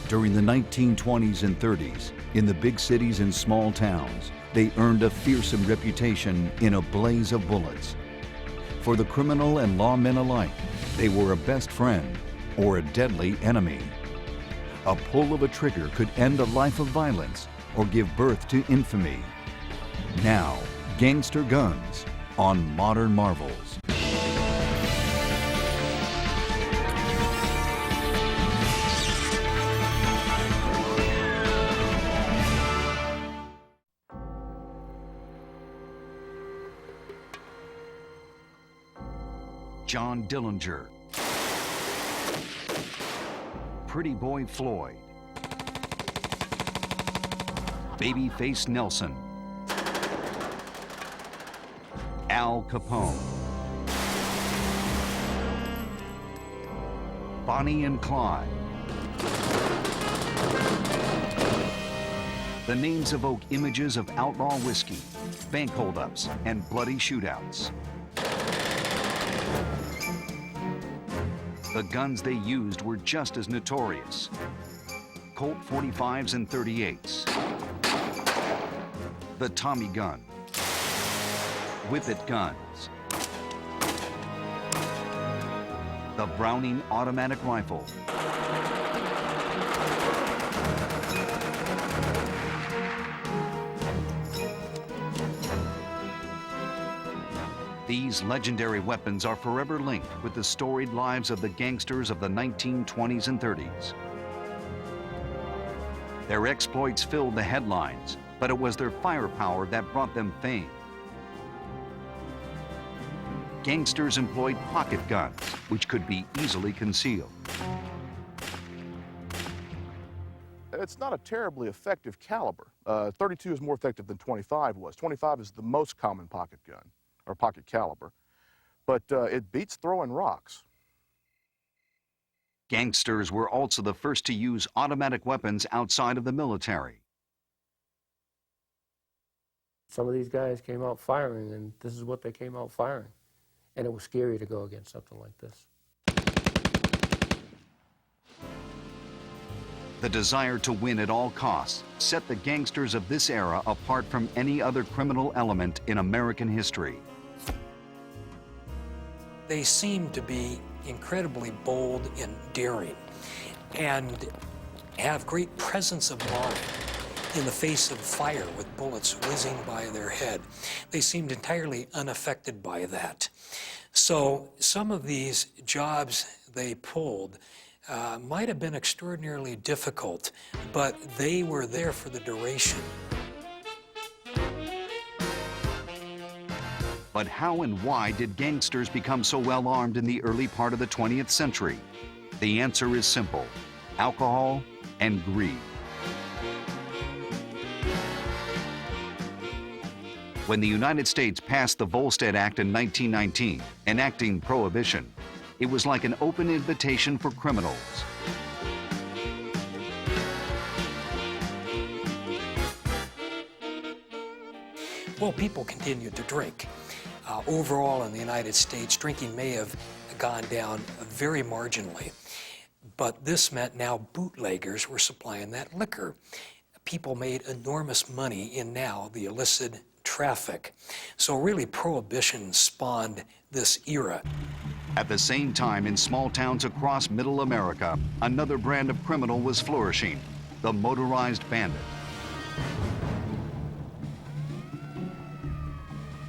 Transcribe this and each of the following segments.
During the 1920s and 30s, in the big cities and small towns, they earned a fearsome reputation in a blaze of bullets. For the criminal and lawmen alike, they were a best friend or a deadly enemy. A pull of a trigger could end a life of violence or give birth to infamy. Now, Gangster Guns on Modern Marvels. John Dillinger, Pretty Boy Floyd, Babyface Nelson, Al Capone, Bonnie and Clyde. The names evoke images of outlaw whiskey, bank holdups, and bloody shootouts. The guns they used were just as notorious. Colt 45s and 38s. The Tommy gun. Whippet guns. The Browning automatic rifle. These legendary weapons are forever linked with the storied lives of the gangsters of the 1920s and 30s. Their exploits filled the headlines, but it was their firepower that brought them fame. Gangsters employed pocket guns, which could be easily concealed. It's not a terribly effective caliber. 32 is more effective than 25 was. 25 is the most common pocket gun, or pocket caliber, but it beats throwing rocks. Gangsters were also the first to use automatic weapons outside of the military. Some of these guys came out firing, and this is what they came out firing. And it was scary to go against something like this. The desire to win at all costs set the gangsters of this era apart from any other criminal element in American history. They seem to be incredibly bold and daring and have great presence of mind in the face of fire with bullets whizzing by their head. They seemed entirely unaffected by that. So some of these jobs they pulled might have been extraordinarily difficult, but they were there for the duration. But how and why did gangsters become so well armed in the early part of the 20th century? The answer is simple: alcohol and greed. When the United States passed the Volstead Act in 1919, enacting prohibition, it was like an open invitation for criminals. Well, people continued to drink. Overall in the United States, drinking may have gone down very marginally, but this meant now bootleggers were supplying that liquor. People made enormous money in now the illicit traffic. So really prohibition spawned this era. At the same time, in small towns across Middle America, another brand of criminal was flourishing: the motorized bandit.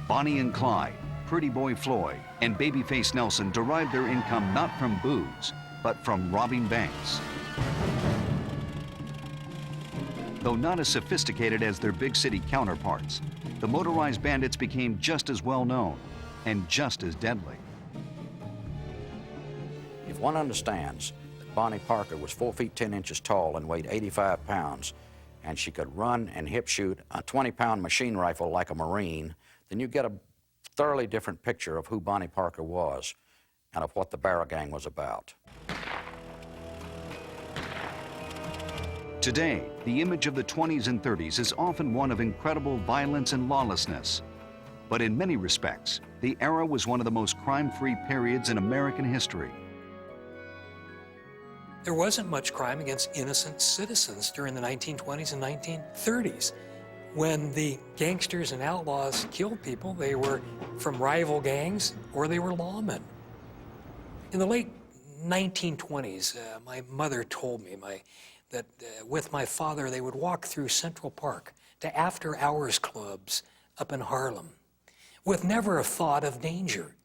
Bonnie and Clyde, Pretty Boy Floyd, and Babyface Nelson derived their income not from booze, but from robbing banks. Though not as sophisticated as their big city counterparts, the motorized bandits became just as well known and just as deadly. If one understands that Bonnie Parker was 4 feet 10 inches tall and weighed 85 pounds, and she could run and hip shoot a 20-pound machine rifle like a Marine, then you get a thoroughly different picture of who Bonnie Parker was and of what the Barrel Gang was about. Today, the image of the 20s and 30s is often one of incredible violence and lawlessness. But in many respects, the era was one of the most crime-free periods in American history. There wasn't much crime against innocent citizens during the 1920s and 1930s. When the gangsters and outlaws killed people, they were from rival gangs or they were lawmen. In the late 1920s, my mother told me that with my father, they would walk through Central Park to after-hours clubs up in Harlem with never a thought of danger.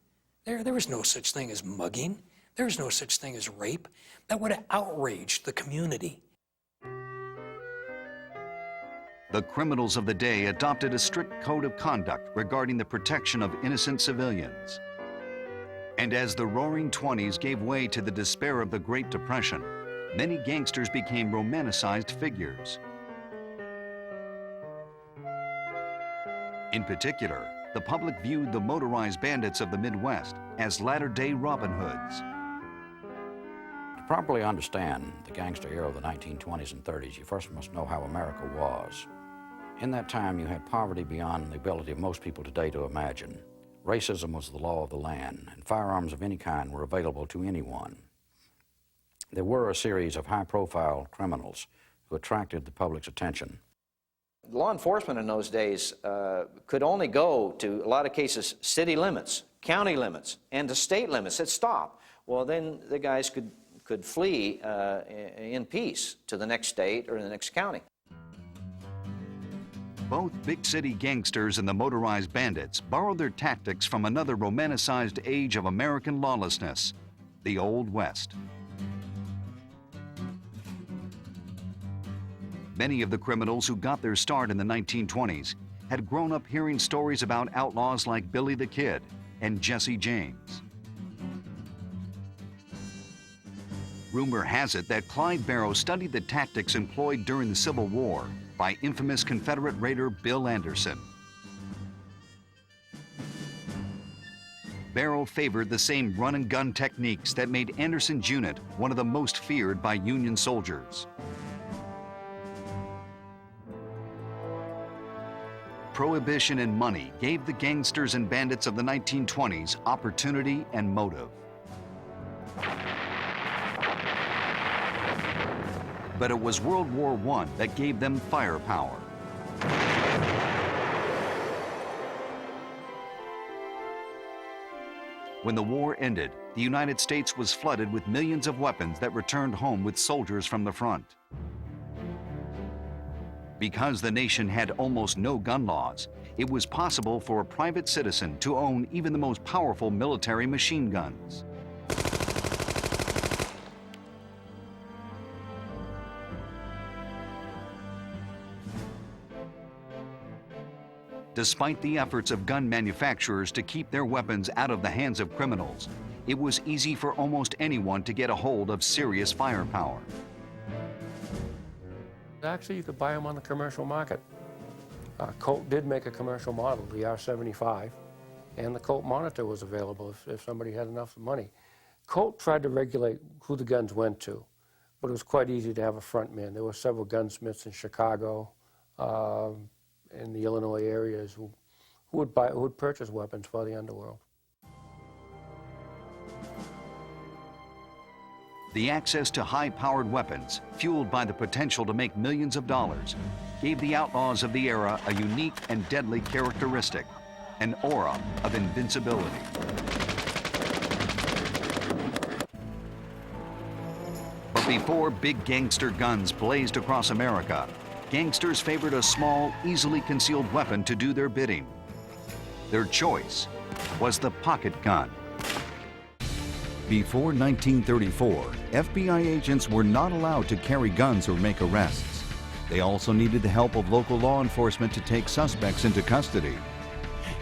There was no such thing as mugging. There was no such thing as rape. That would have outraged the community. The criminals of the day adopted a strict code of conduct regarding the protection of innocent civilians. And as the Roaring '20s gave way to the despair of the Great Depression, many gangsters became romanticized figures. In particular, the public viewed the motorized bandits of the Midwest as latter-day Robin Hoods. To properly understand the gangster era of the 1920s and 30s, you first must know how America was. In that time, you had poverty beyond the ability of most people today to imagine. Racism was the law of the land, and firearms of any kind were available to anyone. There were a series of high-profile criminals who attracted the public's attention. Law enforcement in those days could only go to, a lot of cases, city limits, county limits, and to state limits. It stopped. Well, then the guys could flee in peace to the next state or the next county. Both big city gangsters and the motorized bandits borrowed their tactics from another romanticized age of American lawlessness, the Old West. Many of the criminals who got their start in the 1920s had grown up hearing stories about outlaws like Billy the Kid and Jesse James. Rumor has it that Clyde Barrow studied the tactics employed during the Civil War by infamous Confederate raider Bill Anderson. Barrow favored the same run-and-gun techniques that made Anderson's unit one of the most feared by Union soldiers. Prohibition and money gave the gangsters and bandits of the 1920s opportunity and motive. But it was World War I that gave them firepower. When the war ended, the United States was flooded with millions of weapons that returned home with soldiers from the front. Because the nation had almost no gun laws, it was possible for a private citizen to own even the most powerful military machine guns. Despite the efforts of gun manufacturers to keep their weapons out of the hands of criminals, it was easy for almost anyone to get a hold of serious firepower. Actually, you could buy them on the commercial market. Colt did make a commercial model, the R75, and the Colt Monitor was available if somebody had enough money. Colt tried to regulate who the guns went to, but it was quite easy to have a front man. There were several gunsmiths in Chicago, in the Illinois areas who would purchase weapons for the underworld. The access to high-powered weapons, fueled by the potential to make millions of dollars, gave the outlaws of the era a unique and deadly characteristic, an aura of invincibility. But before big gangster guns blazed across America, gangsters favored a small, easily concealed weapon to do their bidding. Their choice was the pocket gun. Before 1934, FBI agents were not allowed to carry guns or make arrests. They also needed the help of local law enforcement to take suspects into custody.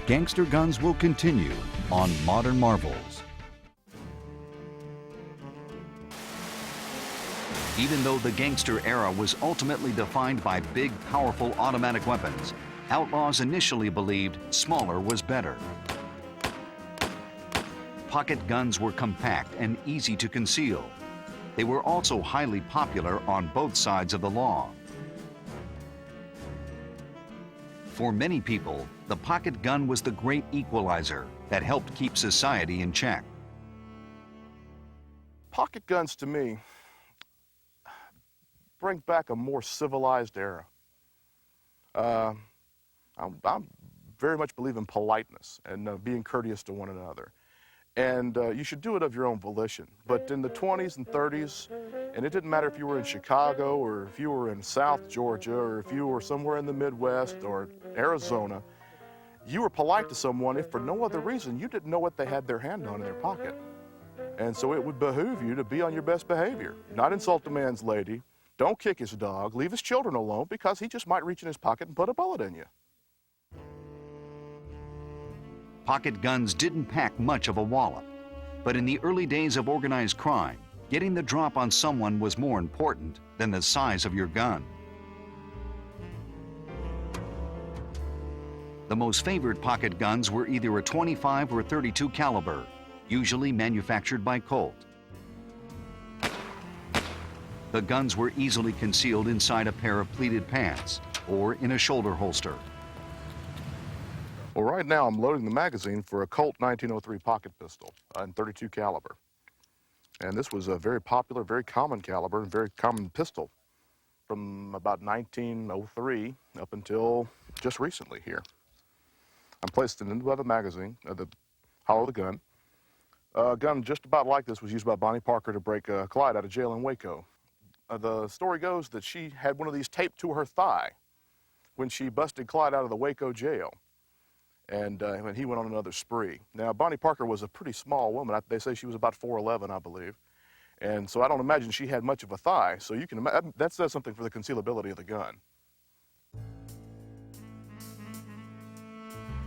Gangster guns will continue on Modern Marvels. Even though the gangster era was ultimately defined by big, powerful automatic weapons, outlaws initially believed smaller was better. Pocket guns were compact and easy to conceal. They were also highly popular on both sides of the law. For many people, the pocket gun was the great equalizer that helped keep society in check. Pocket guns, to me, bring back a more civilized era. I very much believe in politeness and being courteous to one another. And you should do it of your own volition. But in the 20s and 30s, and it didn't matter if you were in Chicago or if you were in South Georgia or if you were somewhere in the Midwest or Arizona, you were polite to someone if for no other reason you didn't know what they had their hand on in their pocket. And so it would behoove you to be on your best behavior. Not insult the man's lady, don't kick his dog, leave his children alone because he just might reach in his pocket and put a bullet in you. Pocket guns didn't pack much of a wallop, but in the early days of organized crime, getting the drop on someone was more important than the size of your gun. The most favored pocket guns were either a 25 or 32 caliber, usually manufactured by Colt. The guns were easily concealed inside a pair of pleated pants or in a shoulder holster. Well, right now I'm loading the magazine for a Colt 1903 pocket pistol in 32 caliber. And this was a very popular, very common caliber, and very common pistol from about 1903 up until just recently here. I'm placed it into the magazine, the hollow of the gun. A gun just about like this was used by Bonnie Parker to break Clyde out of jail in Waco. The story goes that she had one of these taped to her thigh when she busted Clyde out of the Waco jail. And when he went on another spree. Now, Bonnie Parker was a pretty small woman. They say she was about 4'11", I believe. And so I don't imagine she had much of a thigh. So you can imagine, that says something for the concealability of the gun.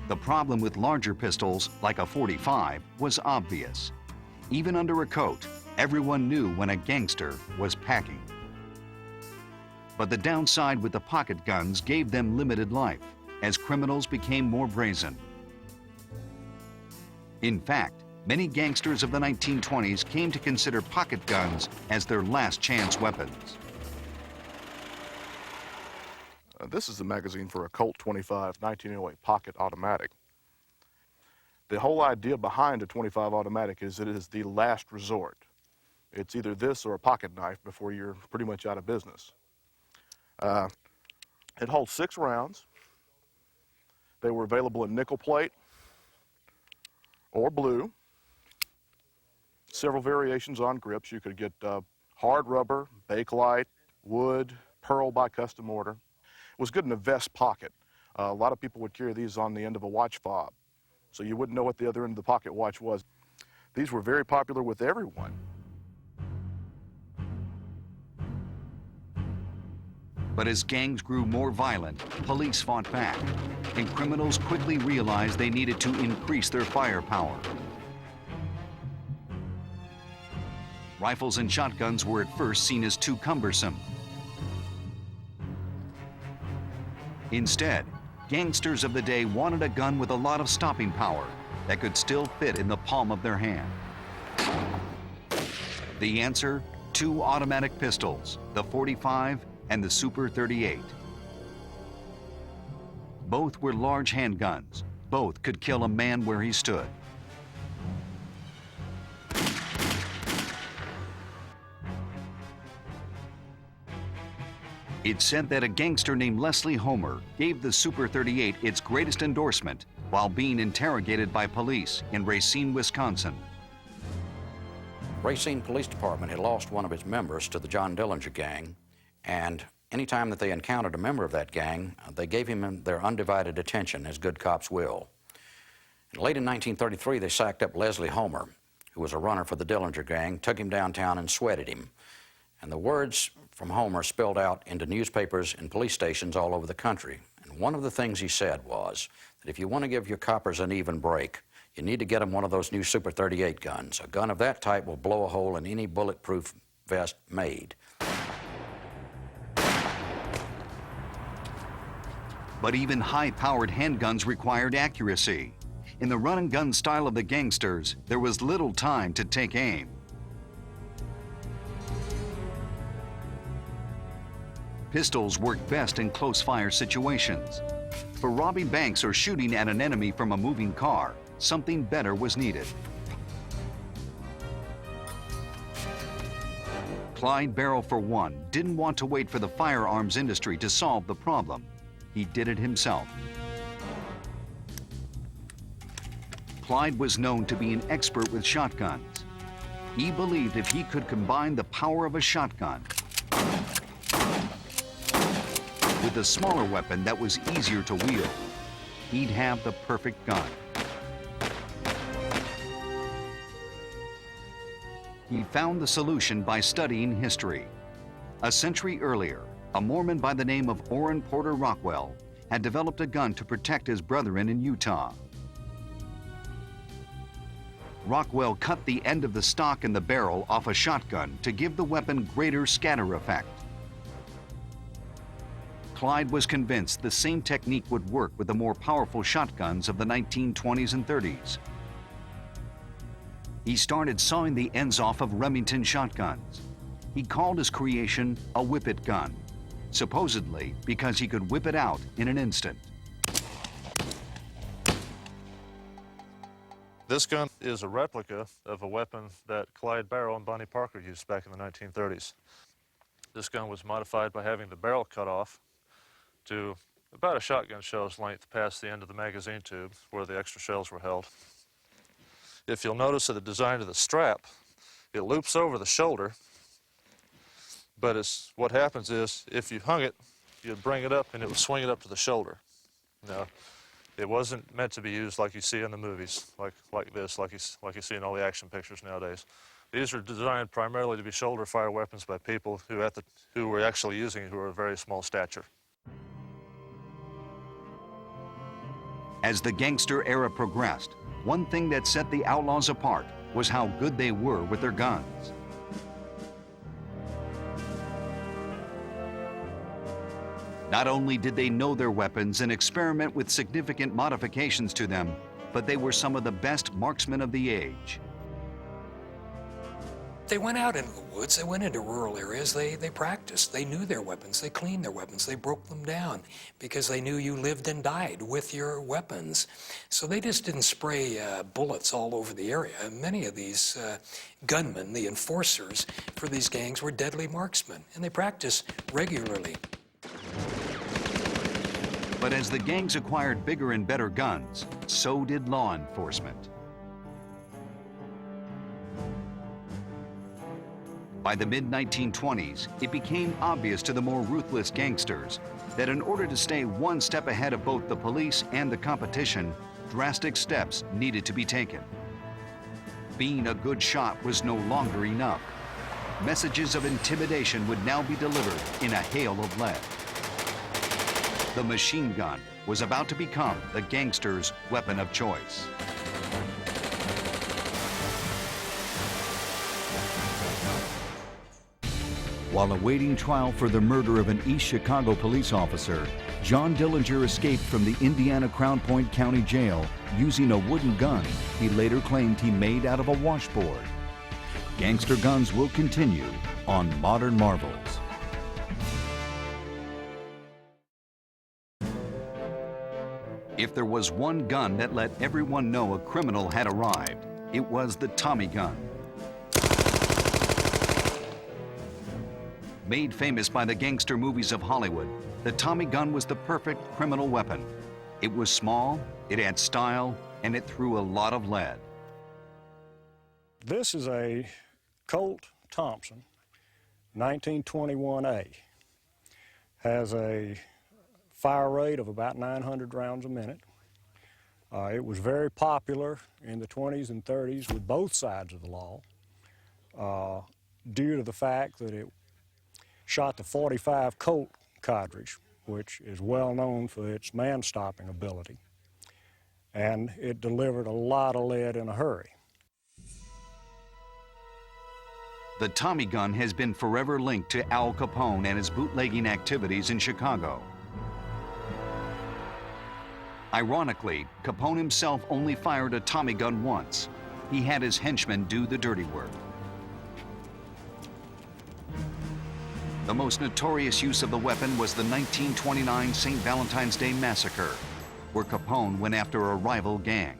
The problem with larger pistols, like a .45, was obvious. Even under a coat, everyone knew when a gangster was packing. But the downside with the pocket guns gave them limited life, as criminals became more brazen. In fact, many gangsters of the 1920s came to consider pocket guns as their last chance weapons. This is the magazine for a Colt 25 1908 pocket automatic. The whole idea behind a 25 automatic is that it is the last resort. It's either this or a pocket knife before you're pretty much out of business. It holds 6 rounds. They were available in nickel plate or blue. Several variations on grips. You could get hard rubber, Bakelite, wood, pearl by custom order. It was good in a vest pocket. A lot of people would carry these on the end of a watch fob, so you wouldn't know what the other end of the pocket watch was. These were very popular with everyone. But as gangs grew more violent, police fought back, and criminals quickly realized they needed to increase their firepower. Rifles and shotguns were at first seen as too cumbersome. Instead, gangsters of the day wanted a gun with a lot of stopping power that could still fit in the palm of their hand. The answer, 2 automatic pistols, the .45 and the Super 38. Both were large handguns. Both could kill a man where he stood. It's said that a gangster named Leslie Homer gave the Super 38 its greatest endorsement while being interrogated by police in Racine, Wisconsin. Racine Police Department had lost one of its members to the John Dillinger gang, and anytime that they encountered a member of that gang, they gave him their undivided attention, as good cops will. And late in 1933, they sacked up Leslie Homer, who was a runner for the Dillinger gang, took him downtown and sweated him. And the words from Homer spilled out into newspapers and police stations all over the country. And one of the things he said was that if you want to give your coppers an even break, you need to get them one of those new Super 38 guns. A gun of that type will blow a hole in any bulletproof vest made. But even high-powered handguns required accuracy. In the run-and-gun style of the gangsters, there was little time to take aim. Pistols worked best in close-fire situations. For robbing banks or shooting at an enemy from a moving car, something better was needed. Clyde Barrow, for one, didn't want to wait for the firearms industry to solve the problem. He did it himself. Clyde was known to be an expert with shotguns. He believed if he could combine the power of a shotgun with a smaller weapon that was easier to wield, he'd have the perfect gun. He found the solution by studying history. A century earlier, a Mormon by the name of Orrin Porter Rockwell had developed a gun to protect his brethren in Utah. Rockwell cut the end of the stock and the barrel off a shotgun to give the weapon greater scatter effect. Clyde was convinced the same technique would work with the more powerful shotguns of the 1920s and 30s. He started sawing the ends off of Remington shotguns. He called his creation a Whippet gun, supposedly because he could whip it out in an instant. This gun is a replica of a weapon that Clyde Barrow and Bonnie Parker used back in the 1930s. This gun was modified by having the barrel cut off to about a shotgun shell's length past the end of the magazine tube where the extra shells were held. If you'll notice at the design of the strap, it loops over the shoulder, but what happens is if you hung it, you'd bring it up and it would swing it up to the shoulder. Now, it wasn't meant to be used like you see in the movies, like you see in all the action pictures nowadays. These are designed primarily to be shoulder fire weapons by people who were actually using it, who were of very small stature. As the gangster era progressed, one thing that set the outlaws apart was how good they were with their guns. Not only did they know their weapons and experiment with significant modifications to them, but they were some of the best marksmen of the age. They went out into the woods, they went into rural areas, they practiced, they knew their weapons, they cleaned their weapons, they broke them down because they knew you lived and died with your weapons. So they just didn't spray bullets all over the area. Many of these gunmen, the enforcers for these gangs, were deadly marksmen, and they practiced regularly. But as the gangs acquired bigger and better guns, so did law enforcement. By the mid-1920s, it became obvious to the more ruthless gangsters that in order to stay one step ahead of both the police and the competition, drastic steps needed to be taken. Being a good shot was no longer enough. Messages of intimidation would now be delivered in a hail of lead. The machine gun was about to become the gangster's weapon of choice. While awaiting trial for the murder of an East Chicago police officer, John Dillinger escaped from the Indiana Crown Point County Jail using a wooden gun he later claimed he made out of a washboard. Gangster Guns will continue on Modern Marvels. If there was one gun that let everyone know a criminal had arrived, it was the Tommy gun. Made famous by the gangster movies of Hollywood, the Tommy gun was the perfect criminal weapon. It was small, it had style, and it threw a lot of lead. This is a Colt Thompson, 1921A. Has a fire rate of about 900 rounds a minute. It was very popular in the 20s and 30s with both sides of the law due to the fact that it shot the .45 Colt cartridge, which is well known for its man-stopping ability, and it delivered a lot of lead in a hurry. The Tommy gun has been forever linked to Al Capone and his bootlegging activities in Chicago. Ironically, Capone himself only fired a Tommy gun once. He had his henchmen do the dirty work. The most notorious use of the weapon was the 1929 St. Valentine's Day Massacre, where Capone went after a rival gang.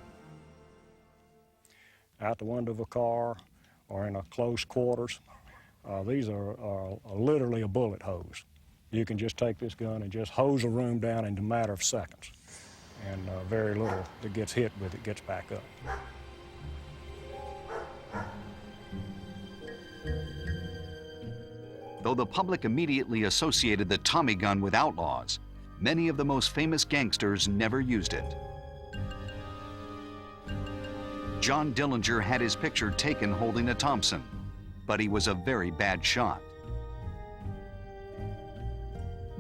Out the window of a car or in a close quarters, These are literally a bullet hose. You can just take this gun and just hose a room down in a matter of seconds, and very little that gets hit with it gets back up. Though the public immediately associated the Tommy gun with outlaws, many of the most famous gangsters never used it. John Dillinger had his picture taken holding a Thompson, but he was a very bad shot.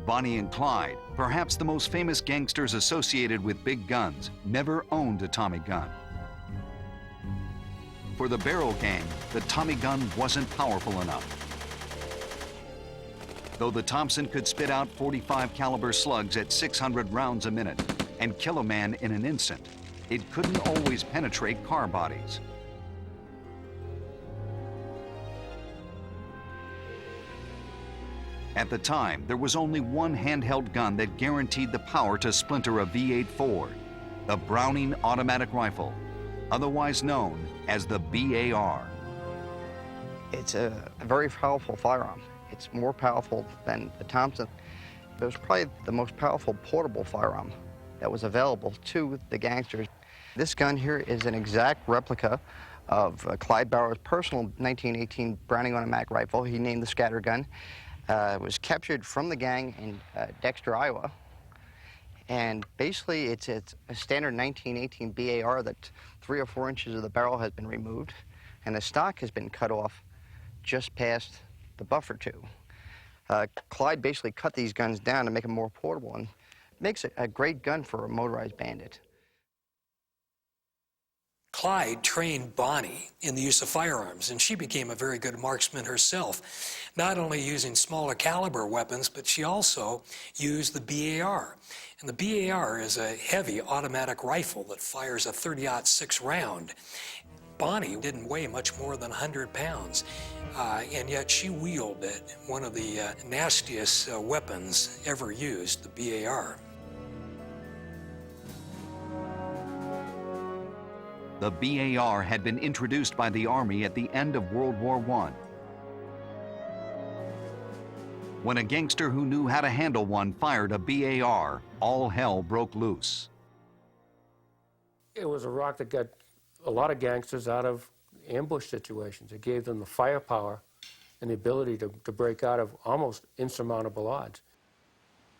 Bonnie and Clyde, perhaps the most famous gangsters associated with big guns, never owned a Tommy gun. For the Barrel Gang, the Tommy gun wasn't powerful enough. Though the Thompson could spit out .45 caliber slugs at 600 rounds a minute and kill a man in an instant, it couldn't always penetrate car bodies. At the time, there was only one handheld gun that guaranteed the power to splinter a V8 Ford, the Browning automatic rifle, otherwise known as the BAR. It's a very powerful firearm. It's more powerful than the Thompson. It was probably the most powerful portable firearm that was available to the gangsters. This gun here is an exact replica of Clyde Barrow's personal 1918 Browning automatic rifle. He named the scatter gun. It was captured from the gang in Dexter, Iowa. And basically, it's a standard 1918 BAR that 3 or 4 inches of the barrel has been removed, and the stock has been cut off just past the buffer tube. Clyde basically cut these guns down to make them more portable, and makes it a great gun for a motorized bandit. Clyde trained Bonnie in the use of firearms, and she became a very good marksman herself, not only using smaller caliber weapons, but she also used the BAR. And the BAR is a heavy automatic rifle that fires a .30-06 round. Bonnie didn't weigh much more than 100 pounds, and yet she wielded one of the nastiest weapons ever used, the BAR. The BAR had been introduced by the Army at the end of World War I. When a gangster who knew how to handle one fired a BAR, all hell broke loose. It was a rock that got a lot of gangsters out of ambush situations. It gave them the firepower and the ability to break out of almost insurmountable odds.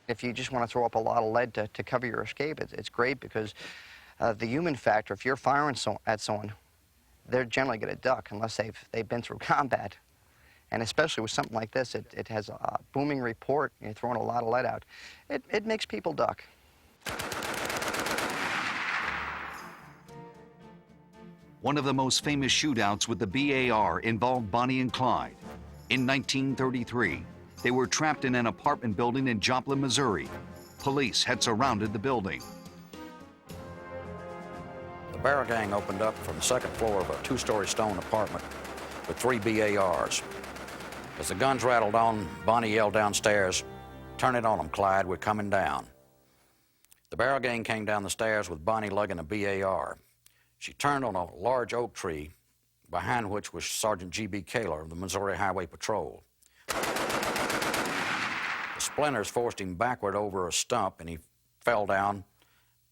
If you just want to throw up a lot of lead to cover your escape, it's great because the human factor, if you're firing at someone, they're generally going to duck unless they've been through combat. And especially with something like this, it has a booming report, you're throwing a lot of lead out. It makes people duck. One of the most famous shootouts with the BAR involved Bonnie and Clyde. In 1933, they were trapped in an apartment building in Joplin, Missouri. Police had surrounded the building. The Barrel Gang opened up from the second floor of a 2-story stone apartment with 3 BARs. As the guns rattled on, Bonnie yelled downstairs, "Turn it on them, Clyde, we're coming down." The Barrel Gang came down the stairs with Bonnie lugging a BAR. She turned on a large oak tree, behind which was Sergeant G.B. Kaler of the Missouri Highway Patrol. The splinters forced him backward over a stump, and he fell down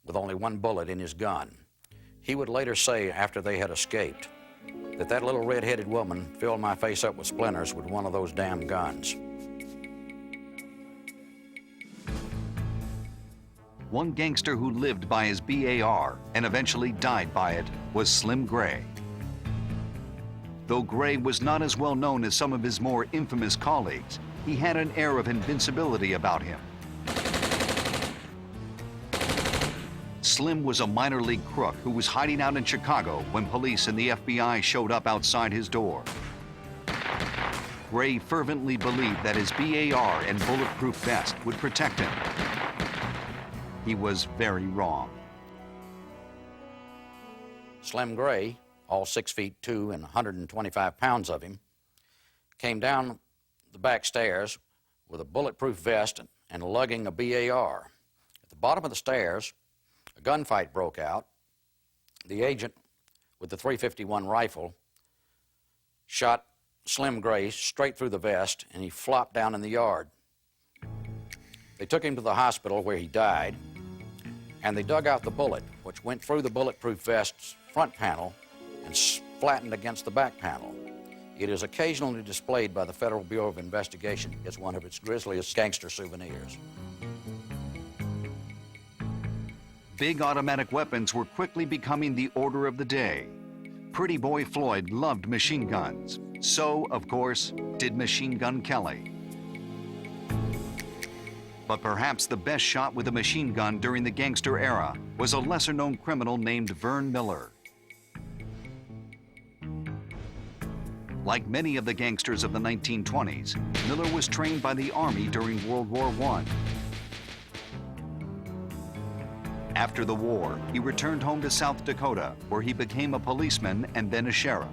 with only 1 bullet in his gun. He would later say, after they had escaped, that little red-headed woman filled my face up with splinters with one of those damn guns. One gangster who lived by his BAR and eventually died by it was Slim Gray. Though Gray was not as well known as some of his more infamous colleagues, he had an air of invincibility about him. Slim was a minor league crook who was hiding out in Chicago when police and the FBI showed up outside his door. Gray fervently believed that his BAR and bulletproof vest would protect him. He was very wrong. Slim Gray, all 6'2" and 125 pounds of him, came down the back stairs with a bulletproof vest and lugging a BAR. At the bottom of the stairs, a gunfight broke out. The agent with the .351 rifle shot Slim Gray straight through the vest, and he flopped down in the yard. They took him to the hospital where he died, and they dug out the bullet, which went through the bulletproof vest's front panel and flattened against the back panel. It is occasionally displayed by the Federal Bureau of Investigation as one of its grisliest gangster souvenirs. Big automatic weapons were quickly becoming the order of the day. Pretty Boy Floyd loved machine guns. So, of course, did Machine Gun Kelly. But perhaps the best shot with a machine gun during the gangster era was a lesser-known criminal named Vern Miller. Like many of the gangsters of the 1920s, Miller was trained by the Army during World War I. After the war, he returned home to South Dakota, where he became a policeman and then a sheriff.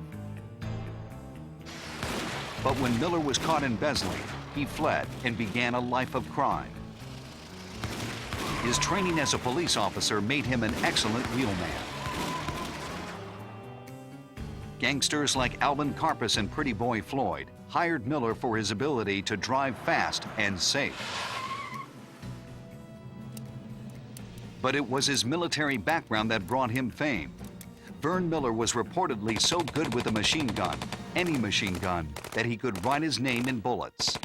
But when Miller was caught embezzling, he fled and began a life of crime. His training as a police officer made him an excellent wheelman. Gangsters like Alvin Karpus and Pretty Boy Floyd hired Miller for his ability to drive fast and safe. But it was his military background that brought him fame. Vern Miller was reportedly so good with a machine gun, any machine gun, that he could write his name in bullets.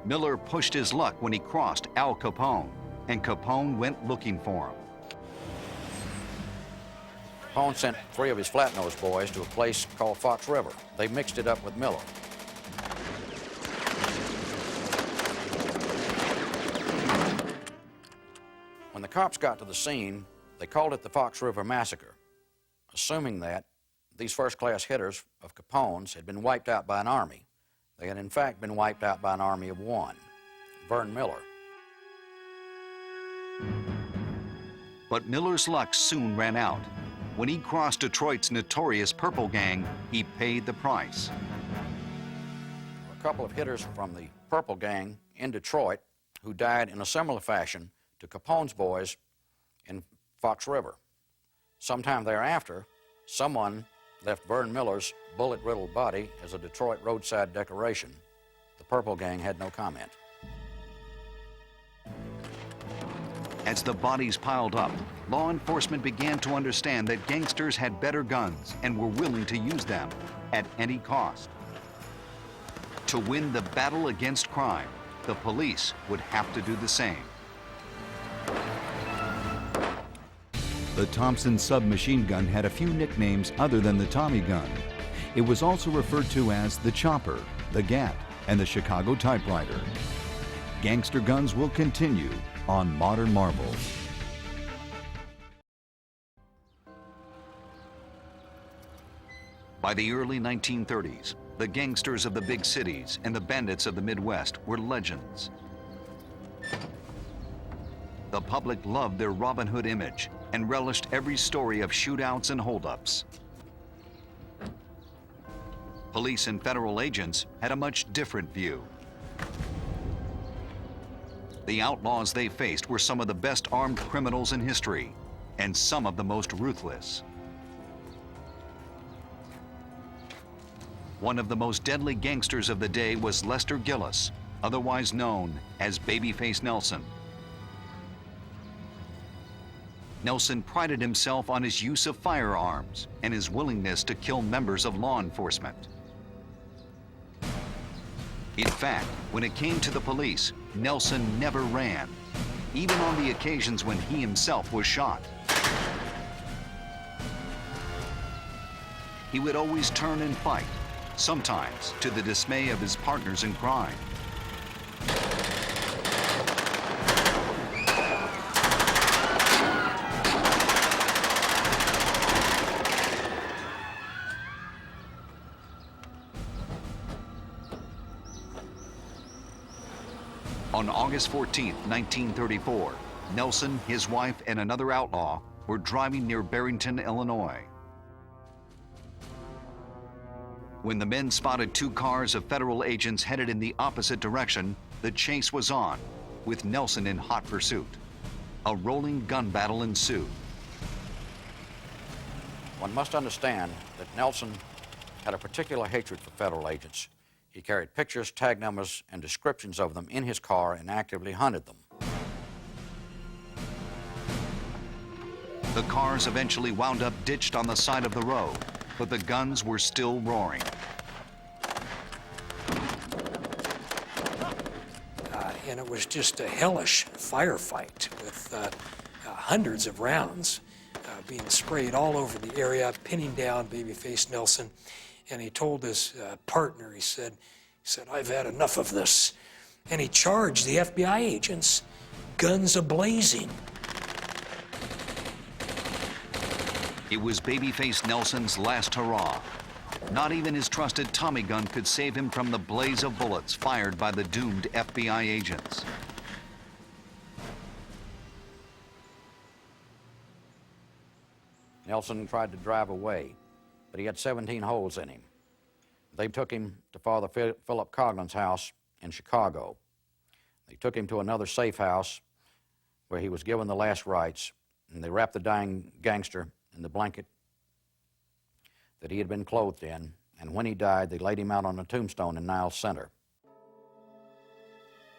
Miller pushed his luck when he crossed Al Capone, and Capone went looking for him. Capone sent 3 of his flat-nosed boys to a place called Fox River. They mixed it up with Miller. When the cops got to the scene, they called it the Fox River Massacre, assuming that these first-class hitters of Capone's had been wiped out by an army. They had in fact been wiped out by an army of one, Vern Miller. But Miller's luck soon ran out. When he crossed Detroit's notorious Purple Gang, he paid the price. A couple of hitters from the Purple Gang in Detroit who died in a similar fashion to Capone's boys in Fox River. Sometime thereafter, someone left Vern Miller's bullet-riddled body as a Detroit roadside decoration. The Purple Gang had no comment. As the bodies piled up, law enforcement began to understand that gangsters had better guns and were willing to use them at any cost. To win the battle against crime, the police would have to do the same. The Thompson submachine gun had a few nicknames other than the Tommy gun. It was also referred to as the Chopper, the Gat, and the Chicago Typewriter. Gangster guns will continue on Modern Marvels. By the early 1930s, the gangsters of the big cities and the bandits of the Midwest were legends. The public loved their Robin Hood image and relished every story of shootouts and holdups. Police and federal agents had a much different view. The outlaws they faced were some of the best armed criminals in history, and some of the most ruthless. One of the most deadly gangsters of the day was Lester Gillis, otherwise known as Babyface Nelson. Nelson prided himself on his use of firearms and his willingness to kill members of law enforcement. In fact, when it came to the police, Nelson never ran, even on the occasions when he himself was shot. He would always turn and fight, sometimes to the dismay of his partners in crime. On August 14, 1934, Nelson, his wife, and another outlaw were driving near Barrington, Illinois. When the men spotted 2 cars of federal agents headed in the opposite direction, the chase was on, with Nelson in hot pursuit. A rolling gun battle ensued. One must understand that Nelson had a particular hatred for federal agents. He carried pictures, tag numbers, and descriptions of them in his car and actively hunted them. The cars eventually wound up ditched on the side of the road, but the guns were still roaring. And it was just a hellish firefight with hundreds of rounds being sprayed all over the area, pinning down Babyface Nelson. And he told his partner, he said, "I've had enough of this." And he charged the FBI agents, guns a-blazing. It was Babyface Nelson's last hurrah. Not even his trusted Tommy gun could save him from the blaze of bullets fired by the doomed FBI agents. Nelson tried to drive away, but he had 17 holes in him. They took him to Father Philip Coughlin's house in Chicago. They took him to another safe house where he was given the last rites, and they wrapped the dying gangster in the blanket that he had been clothed in, and when he died, they laid him out on a tombstone in Niles Center.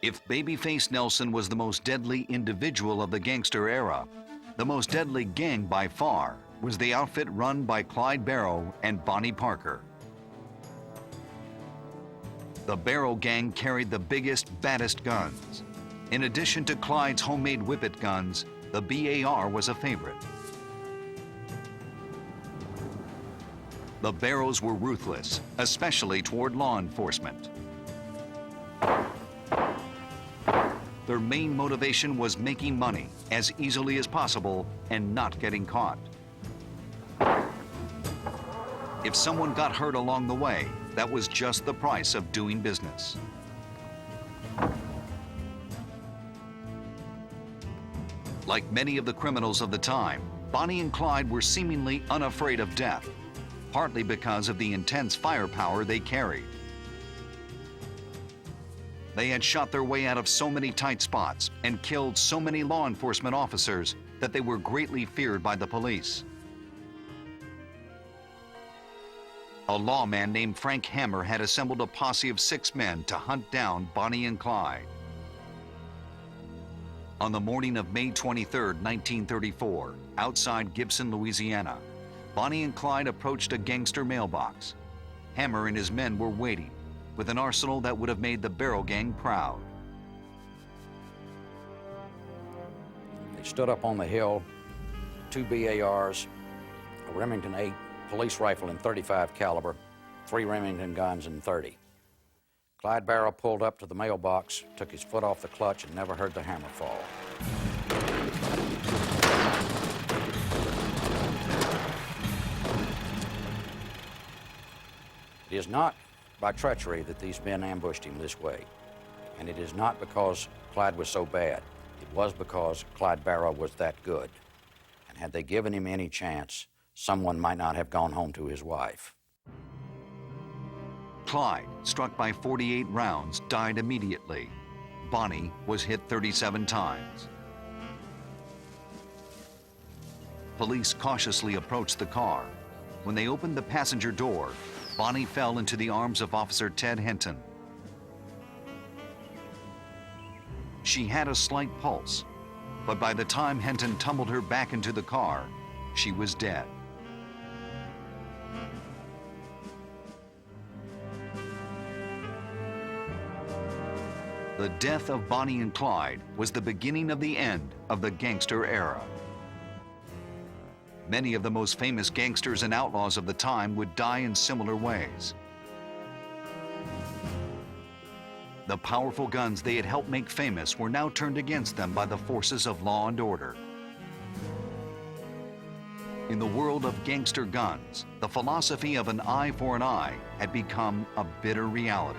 If Babyface Nelson was the most deadly individual of the gangster era, the most deadly gang by far was the outfit run by Clyde Barrow and Bonnie Parker. The Barrow gang carried the biggest, baddest guns. In addition to Clyde's homemade Whippet guns, the BAR was a favorite. The Barrows were ruthless, especially toward law enforcement. Their main motivation was making money as easily as possible and not getting caught. If someone got hurt along the way, that was just the price of doing business. Like many of the criminals of the time, Bonnie and Clyde were seemingly unafraid of death, partly because of the intense firepower they carried. They had shot their way out of so many tight spots and killed so many law enforcement officers that they were greatly feared by the police. A lawman named Frank Hammer had assembled a posse of 6 men to hunt down Bonnie and Clyde. On the morning of May 23, 1934, outside Gibson, Louisiana, Bonnie and Clyde approached a gangster mailbox. Hammer and his men were waiting, with an arsenal that would have made the Barrow gang proud. They stood up on the hill, 2 BARs, a Remington 8 police rifle in .35 caliber, 3 Remington guns in .30. Clyde Barrow pulled up to the mailbox, took his foot off the clutch, and never heard the hammer fall. It is not by treachery that these men ambushed him this way, and it is not because Clyde was so bad. It was because Clyde Barrow was that good, and had they given him any chance, someone might not have gone home to his wife. Clyde, struck by 48 rounds, died immediately. Bonnie was hit 37 times. Police cautiously approached the car. When they opened the passenger door, Bonnie fell into the arms of Officer Ted Henton. She had a slight pulse, but by the time Henton tumbled her back into the car, she was dead. The death of Bonnie and Clyde was the beginning of the end of the gangster era. Many of the most famous gangsters and outlaws of the time would die in similar ways. The powerful guns they had helped make famous were now turned against them by the forces of law and order. In the world of gangster guns, the philosophy of an eye for an eye had become a bitter reality.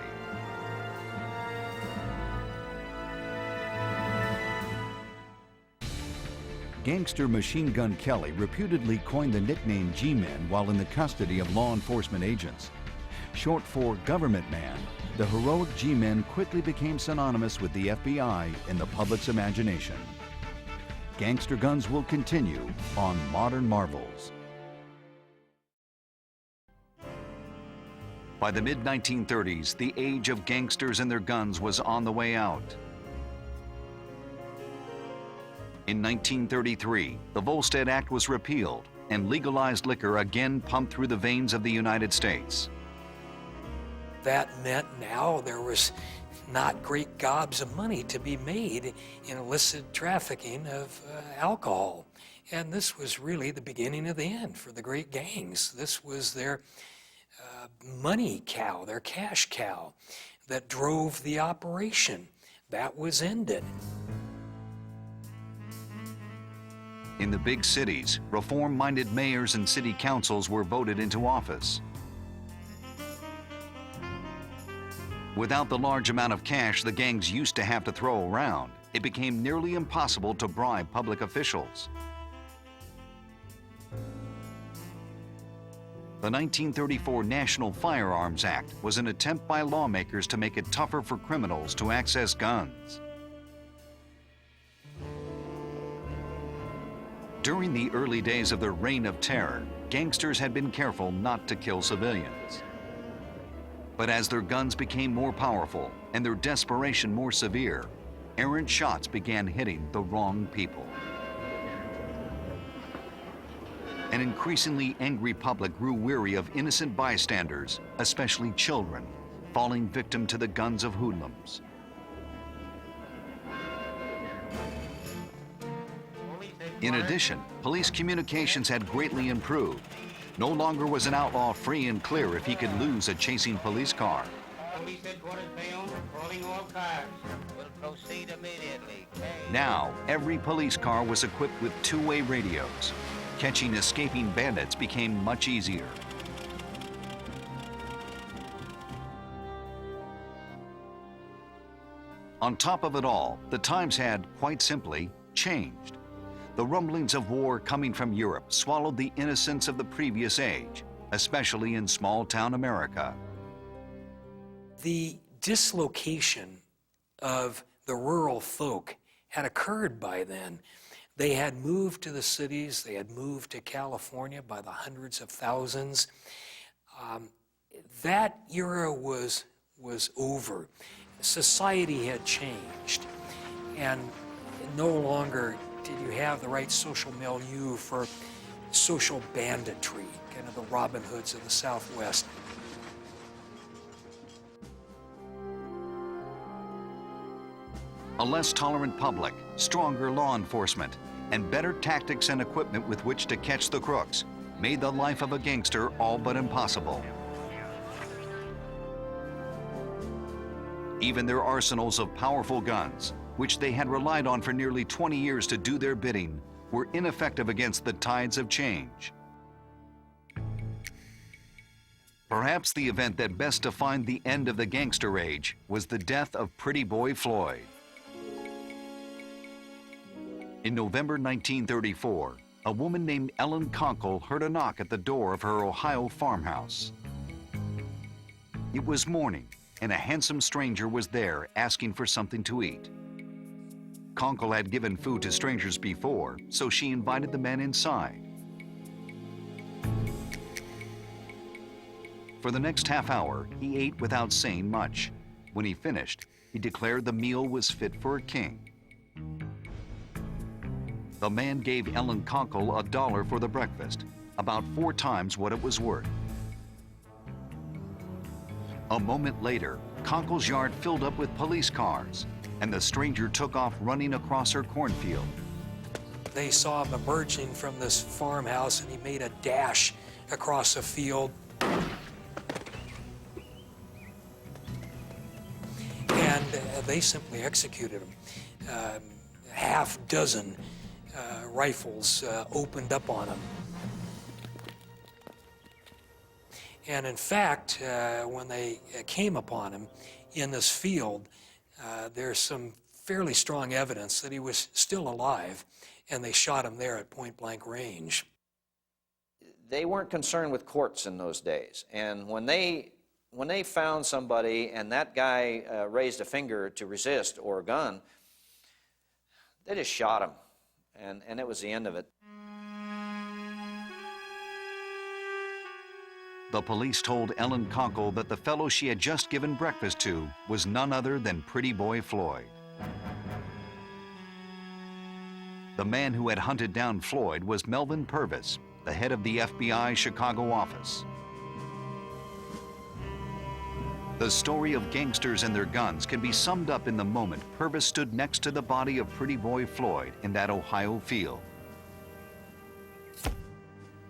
Gangster Machine Gun Kelly reputedly coined the nickname G-Men while in the custody of law enforcement agents. Short for Government Man, the heroic G-Men quickly became synonymous with the FBI in the public's imagination. Gangster Guns will continue on Modern Marvels. By the mid-1930s, the age of gangsters and their guns was on the way out. In 1933, the Volstead Act was repealed and legalized liquor again pumped through the veins of the United States. That meant now there was not great gobs of money to be made in illicit trafficking of alcohol. And this was really the beginning of the end for the great gangs. This was their money cow, their cash cow that drove the operation. That was ended. In the big cities, reform-minded mayors and city councils were voted into office. Without the large amount of cash the gangs used to have to throw around, it became nearly impossible to bribe public officials. The 1934 National Firearms Act was an attempt by lawmakers to make it tougher for criminals to access guns. During the early days of the Reign of Terror, gangsters had been careful not to kill civilians. But as their guns became more powerful and their desperation more severe, errant shots began hitting the wrong people. An increasingly angry public grew weary of innocent bystanders, especially children, falling victim to the guns of hoodlums. In addition, police communications had greatly improved. No longer was an outlaw free and clear if he could lose a chasing police car. Police headquarters Bayonne, calling all cars. Will proceed immediately. Now, every police car was equipped with two-way radios. Catching escaping bandits became much easier. On top of it all, the times had, quite simply, changed. The rumblings of war coming from Europe swallowed the innocence of the previous age, especially in small-town America. The dislocation of the rural folk had occurred by then. They had moved to the cities, they had moved to California by the hundreds of thousands. That era was over. Society had changed, and no longer did you have the right social milieu for social banditry, kind of the Robin Hoods of the Southwest. A less tolerant public, stronger law enforcement, and better tactics and equipment with which to catch the crooks made the life of a gangster all but impossible. Even their arsenals of powerful guns, which they had relied on for nearly 20 years to do their bidding, were ineffective against the tides of change. Perhaps the event that best defined the end of the gangster age was the death of Pretty Boy Floyd. In November 1934, a woman named Ellen Conkle heard a knock at the door of her Ohio farmhouse. It was morning, and a handsome stranger was there asking for something to eat. Conkle had given food to strangers before, so she invited the man inside. For the next half hour, he ate without saying much. When he finished, he declared the meal was fit for a king. The man gave Ellen Conkle $1 for the breakfast, about 4 times what it was worth. A moment later, Conkle's yard filled up with police cars, and the stranger took off running across her cornfield. They saw him emerging from this farmhouse, and he made a dash across the field. And they simply executed him. Half dozen rifles opened up on him. And in fact, when they came upon him in this field, there's some fairly strong evidence that he was still alive, and they shot him there at point-blank range. They weren't concerned with courts in those days, and when they found somebody and that guy raised a finger to resist or a gun, they just shot him, and it was the end of it. The police told Ellen Conkle that the fellow she had just given breakfast to was none other than Pretty Boy Floyd. The man who had hunted down Floyd was Melvin Purvis, the head of the FBI Chicago office. The story of gangsters and their guns can be summed up in the moment Purvis stood next to the body of Pretty Boy Floyd in that Ohio field.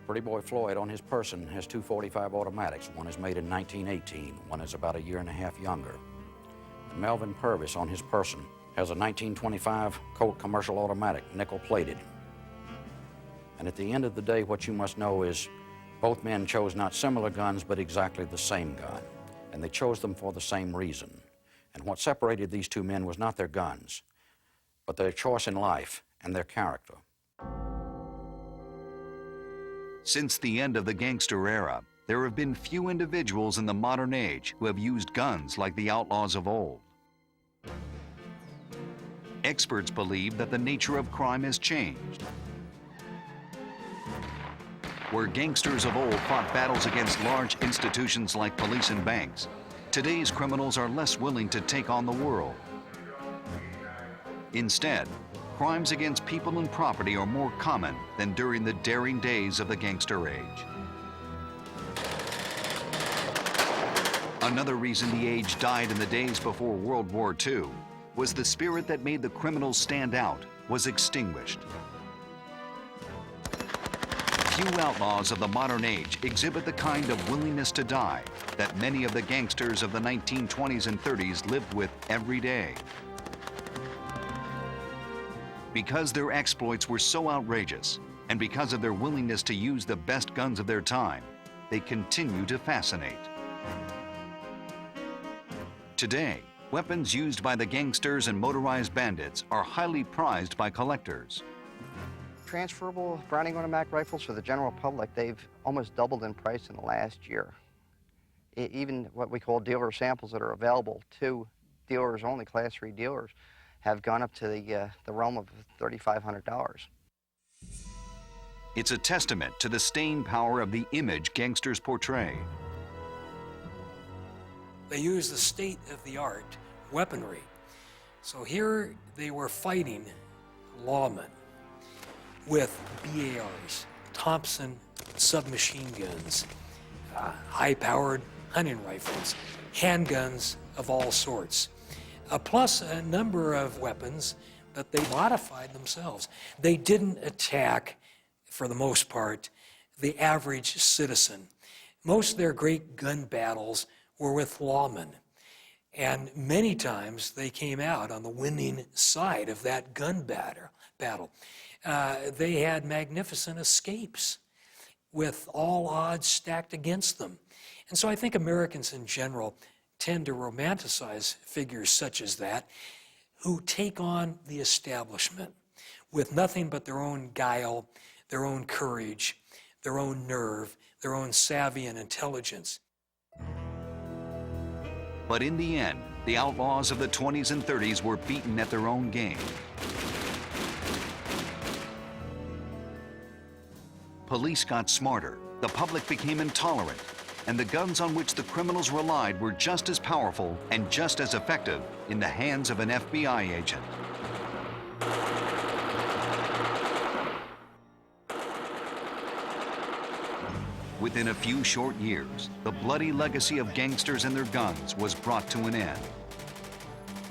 Pretty Boy Floyd on his person has two .45 automatics. One is made in 1918, one is about a year and a half younger. And Melvin Purvis on his person has a 1925 Colt commercial automatic, nickel-plated. And at the end of the day, what you must know is both men chose not similar guns, but exactly the same gun. And they chose them for the same reason. And what separated these two men was not their guns, but their choice in life and their character. Since the end of the gangster era, there have been few individuals in the modern age who have used guns like the outlaws of old. Experts believe that the nature of crime has changed. Where gangsters of old fought battles against large institutions like police and banks, today's criminals are less willing to take on the world. Instead, crimes against people and property are more common than during the daring days of the gangster age. Another reason the age died in the days before World War II was the spirit that made the criminals stand out was extinguished. Few outlaws of the modern age exhibit the kind of willingness to die that many of the gangsters of the 1920s and 30s lived with every day. Because their exploits were so outrageous, and because of their willingness to use the best guns of their time, they continue to fascinate. Today, weapons used by the gangsters and motorized bandits are highly prized by collectors. Transferable Browning automatic rifles for the general public, they've almost doubled in price in the last year. Even what we call dealer samples that are available to dealers only, Class 3 dealers, have gone up to the realm of $3,500. It's a testament to the staying power of the image gangsters portray. They use the state-of-the-art weaponry. So here they were fighting lawmen with BARs, Thompson submachine guns, high-powered hunting rifles, handguns of all sorts, plus a number of weapons that they modified themselves. They didn't attack, for the most part, the average citizen. Most of their great gun battles were with lawmen, and many times they came out on the winning side of that gun battle. They had magnificent escapes with all odds stacked against them. And so I think Americans in general tend to romanticize figures such as that, who take on the establishment with nothing but their own guile, their own courage, their own nerve, their own savvy and intelligence. But in the end, the outlaws of the 20s and 30s were beaten at their own game. Police got smarter, the public became intolerant, and the guns on which the criminals relied were just as powerful and just as effective in the hands of an FBI agent. Within a few short years, the bloody legacy of gangsters and their guns was brought to an end.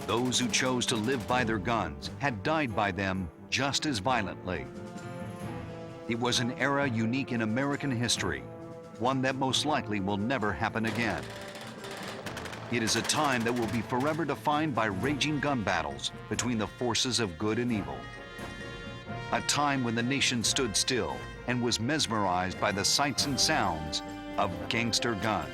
Those who chose to live by their guns had died by them just as violently. It was an era unique in American history, one that most likely will never happen again. It is a time that will be forever defined by raging gun battles between the forces of good and evil. A time when the nation stood still and was mesmerized by the sights and sounds of gangster guns.